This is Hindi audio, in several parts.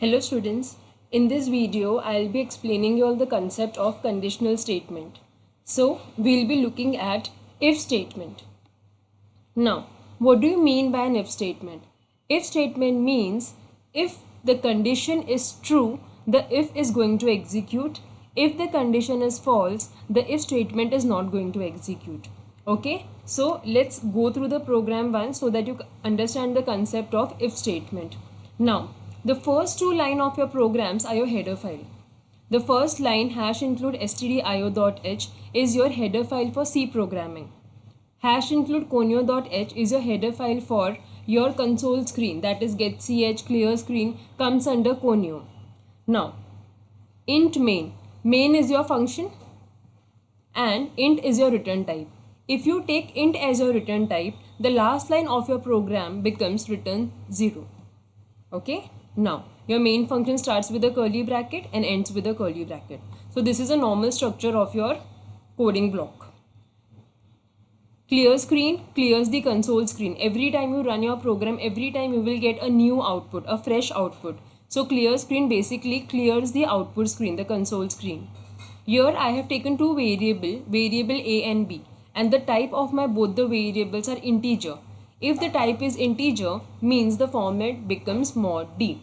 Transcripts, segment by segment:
Hello students, in this video I'll be explaining you all the concept of conditional statement. So we'll be looking at if statement. Now, what do you mean by an if statement? If statement means if the condition is true, the if is going to execute. If the condition is false, the if statement is not going to execute. Okay, so let's go through the program once so that you understand the concept of if statement. Now, the first two lines of your programs are your header file. The first line hash include stdio.h is your header file for C programming. Hash include conio.h is your header file for your console screen, that is getch, clear screen comes under conio. Now, int main is your function and int is your return type. If you take int as your return type, the last line of your program becomes return 0. Okay, now your main function starts with a curly bracket and ends with a curly bracket. So this is a normal structure of your coding block. Clear screen clears the console screen. Every time you run your program, every time you will get a new output, a fresh output. So clear screen basically clears the output screen, the console screen. Here I have taken two variable a and b, and the type of my both the variables are integer. If the type is integer, means the format becomes mod d.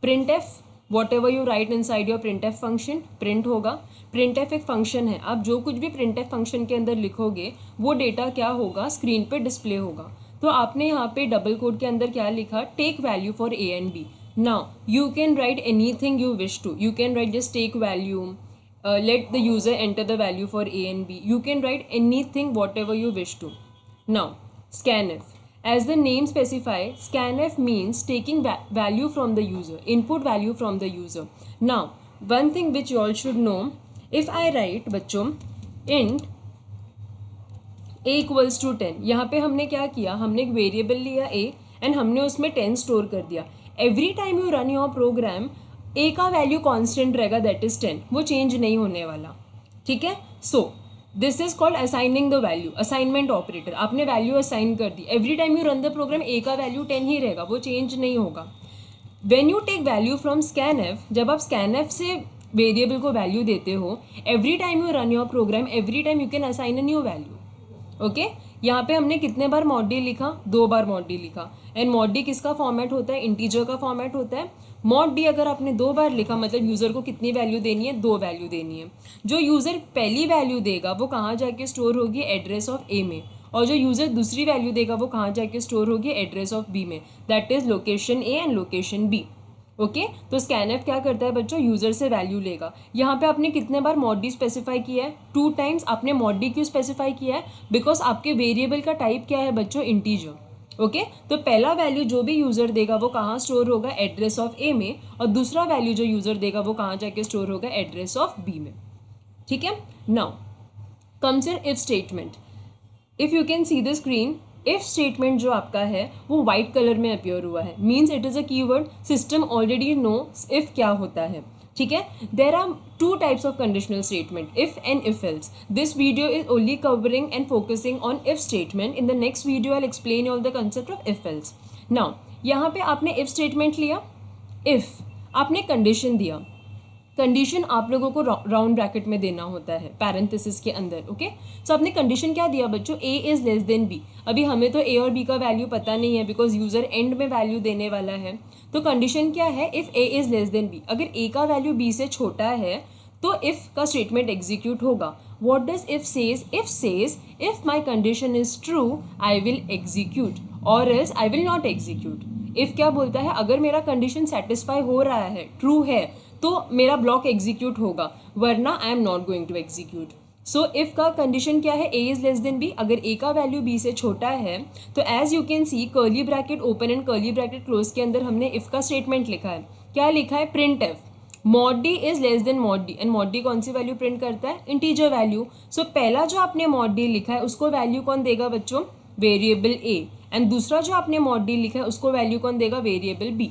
printf, whatever you write inside your printf function, print होगा. printf एक फंक्शन है, आप जो कुछ भी printf फंक्शन के अंदर लिखोगे वो डेटा क्या होगा, स्क्रीन पे डिस्प्ले होगा. तो आपने यहाँ पे डबल कोड के अंदर क्या लिखा, take value for A and B. Now you can write anything you wish to. You can write just take value, let the user enter the value for a and b. You can write anything whatever you wish to. Now scanf, as the name specify, scanf means taking value from the user, input value from the user. Now one thing which you all should know, if I write बच्चों int a equals to 10, यहाँ पे हमने क्या किया, हमने एक वेरिएबल लिया a एंड हमने उसमें 10 स्टोर कर दिया. Every time you run your program a का वैल्यू कांस्टेंट रहेगा, दैट इज 10, वो चेंज नहीं होने वाला. ठीक है, so this is called assigning the value, assignment operator. आपने वैल्यू असाइन कर दी, every time you run the program a का वैल्यू 10 ही रहेगा, वो चेंज नहीं होगा. When you take value from scanf, जब आप scanf से वेरिएबल को वैल्यू देते हो, every time you run your program, every time you can assign a new value. Okay, यहाँ पे हमने कितने बार mod d लिखा, 2 बार mod d लिखा. एंड mod d किसका फॉर्मेट होता है, इंटीजर का फॉर्मेट होता है. mod d अगर आपने 2 बार लिखा मतलब यूज़र को कितनी वैल्यू देनी है, 2 वैल्यू देनी है. जो यूज़र पहली वैल्यू देगा वो कहाँ जाके स्टोर होगी, एड्रेस ऑफ ए में. और जो यूज़र दूसरी वैल्यू देगा वो कहाँ जाके स्टोर होगी, एड्रेस ऑफ बी में. That is location A and location B. Okay, तो स्कैनफ क्या करता है बच्चों, यूज़र से वैल्यू लेगा. यहाँ पे आपने कितने बार mod d स्पेसिफाई किया है, 2 टाइम्स. आपने mod d क्यों स्पेसिफाई किया है, बिकॉज आपके वेरिएबल का टाइप क्या है बच्चों, इंटीजर. ओके, तो पहला वैल्यू जो भी यूज़र देगा वो कहाँ स्टोर होगा, एड्रेस ऑफ ए में. और दूसरा वैल्यू जो यूज़र देगा वो कहाँ जाके स्टोर होगा, एड्रेस ऑफ बी में. ठीक है, now comes your if statement. If you can see the screen, if statement जो आपका है वो वाइट कलर में अपीयर हुआ है, means it is a keyword. System already know if क्या होता है. ठीक है, there are 2 types of conditional statement, if and if else. This video is only covering and focusing on if statement. In the next video I will explain all the concept of if else. Now यहाँ पे आपने इफ स्टेटमेंट लिया, इफ आपने कंडीशन दिया, कंडीशन आप लोगों को राउंड ब्रैकेट में देना होता है, पैरेंथेसिस के अंदर. ओके, सो आपने कंडीशन क्या दिया बच्चों, A is less than B. अभी हमें तो ए और बी का वैल्यू पता नहीं है बिकॉज यूज़र एंड में वैल्यू देने वाला है. तो कंडीशन क्या है, if A is less than B. अगर ए का वैल्यू बी से छोटा है तो इफ़ का स्टेटमेंट एग्जीक्यूट होगा. What does if says, if says if my condition is true I will execute और else I will not execute. If क्या बोलता है, अगर मेरा कंडीशन सेटिस्फाई हो रहा है, ट्रू है, तो मेरा ब्लॉक एग्जीक्यूट होगा, वरना I am not going to execute. So if का कंडीशन क्या है, A is less than B. अगर ए का वैल्यू बी से छोटा है तो as you can see curly bracket open and curly bracket close के अंदर हमने इफ़ का स्टेटमेंट लिखा है. क्या लिखा है, print F mod d is less then mod d. And mod d कौन सी वैल्यू प्रिंट करता है, इंटीजर वैल्यू. सो पहला जो आपने mod d लिखा है उसको वैल्यू कौन देगा बच्चों, वेरिएबल a. एंड दूसरा जो आपने mod d लिखा है उसको वैल्यू कौन देगा, वेरिएबल b.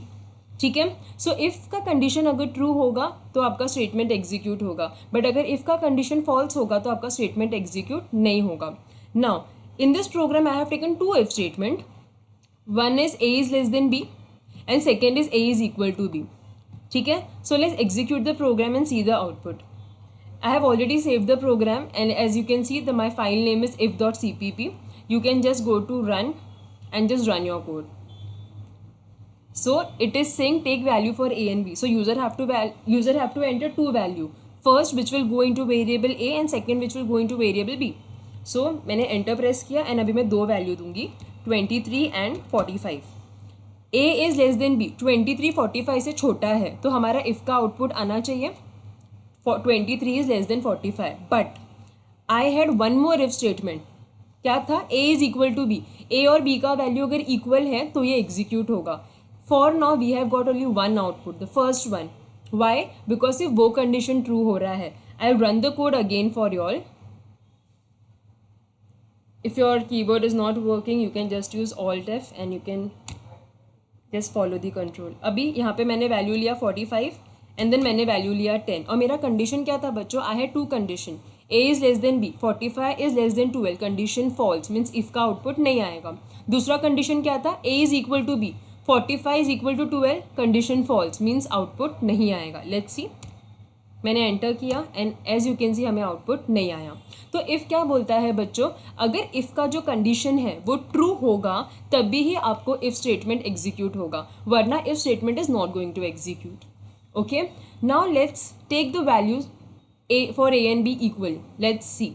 ठीक है, सो इफ़ का कंडीशन अगर ट्रू होगा तो आपका स्टेटमेंट एग्जीक्यूट होगा, बट अगर इफ़ का कंडीशन फॉल्स होगा तो आपका स्टेटमेंट एग्जीक्यूट नहीं होगा. Now in this program I have taken 2 if statement. One is A is less than B and second is A is equal to B. ठीक है, so let's execute the program and see the output. I have already saved the program, and as you can see my file name is if.cpp. You can just go to run and just run your code. So it is saying take value for A and B. So user have to enter two value, first which will go into variable A and second which will go into variable B. So मैंने enter press किया and अभी मैं दो value दूंगी 23 and 45. A is less than B. 23 45 से छोटा है तो हमारा if का आउटपुट आना चाहिए 23 is less than 45. But I had one more if statement. क्या था? A is equal to B. A और B का वैल्यू अगर इक्वल है तो ये एग्जीक्यूट होगा. For now we have got only one output, the first one. Why? Because if वो condition true हो रहा है. I'll run the code again for you all. If your keyboard is not working, you can just use Alt F and you can just follow the control. अभी यहाँ पे मैंने वैल्यू लिया 45 and then मैंने वैल्यू लिया 10 और मेरा कंडीशन क्या था बच्चों? I had two condition. A is less than B, 45 is less than 12. Condition false means if का आउटपुट नहीं आएगा. दूसरा कंडीशन क्या था? A is equal to B, 45 is equal to 12. Condition false means output नहीं आएगा. Let's see. मैंने एंटर किया and as you can see हमें आउटपुट नहीं आया. तो इफ़ क्या बोलता है बच्चों? अगर इफ़ का जो कंडीशन है वो ट्रू होगा तभी ही आपको इफ़ स्टेटमेंट एग्जीक्यूट होगा, वरना if statement is not going to execute. Okay, now let's take the values for A and B equal. Let's see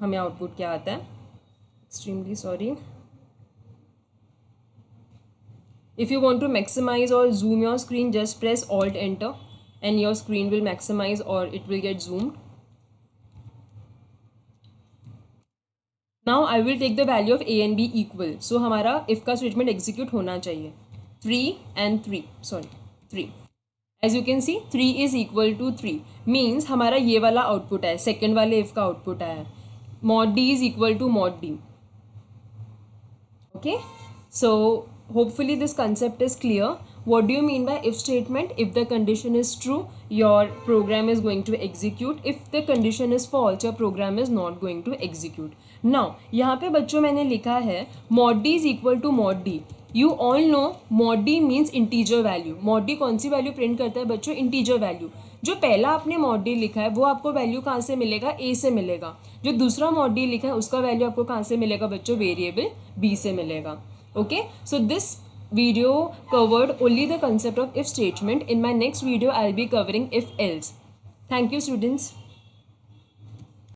हमें आउटपुट क्या आता है. Extremely sorry. If you want to maximise और zoom your screen just press alt enter and your screen will maximize or it will get zoomed. Now I will take the value of A and B equal. So हमारा if का statement execute होना चाहिए 3. As you can see 3 is equal to 3 means हमारा ये वाला output है, second वाले if का output आया. Mod D is equal to mod D. Okay, so hopefully this concept is clear. What do you mean by if statement? If the condition is true, your program is going to execute. If the condition is false, your program is not going to execute. Now, यहाँ पे बच्चों मैंने लिखा है mod d is equal to mod d. You all know mod d means integer value. mod d कौन सी वैल्यू प्रिंट करता है बच्चों? integer value. जो पहला आपने mod d लिखा है वो आपको वैल्यू कहाँ से मिलेगा? a से मिलेगा. जो दूसरा mod d लिखा है उसका वैल्यू आपको कहाँ से मिलेगा बच्चों? वेरिएबल b से मिलेगा. Okay, so this video covered only the concept of if statement. In my next video I'll be covering if else. Thank you students.